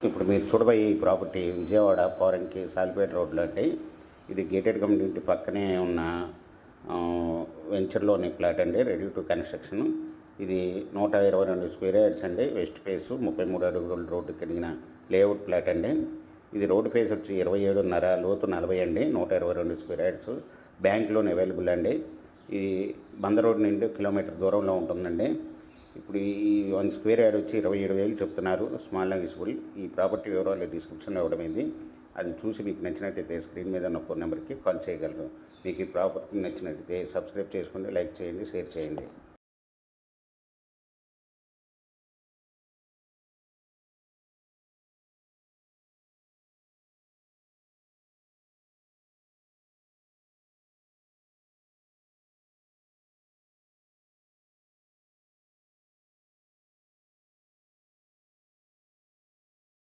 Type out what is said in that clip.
ఇప్పుడు మీరు చూడబోయే ఈ ప్రాపర్టీ విజయవాడ పోరంకి సాలిపేట రోడ్లో అండి. ఇది గేటెడ్ కమ్యూనిటీ పక్కనే ఉన్న వెంచర్లోని ప్లాట్ అండి, రెడీ టు కన్స్ట్రక్షన్. ఇది 122 స్క్వేర్ యార్డ్స్ అండి. వెస్ట్ ఫేసు 33 అడుగుల రోడ్డు కలిగిన లేఅవుట్ ప్లాట్ అండి. ఇది రోడ్డు ఫేస్ వచ్చి 27.5, లోతు 40 అండి. 122 square yards. Bank loan available అండి. ఈ బంద రోడ్ నుండి కిలోమీటర్ దూరంలో ఉంటుందండి. ఇప్పుడు ఈ 1 స్క్వేర్ యార్డ్ వచ్చి 27,000 చెప్తున్నారు, స్మాల్ నెగోషియబుల్. ఈ ప్రాపర్టీ వివరాలు డిస్క్రిప్షన్లో ఇవ్వడమైంది. అది చూసి మీకు నచ్చినట్టయితే స్క్రీన్ మీద ఉన్న ఫోన్ నెంబర్కి కాల్ చేయగలరు. మీకు ఈ ప్రాపర్టీ నచ్చినట్టయితే సబ్స్క్రైబ్ చేసుకోండి, లైక్ చేయండి, షేర్ చేయండి.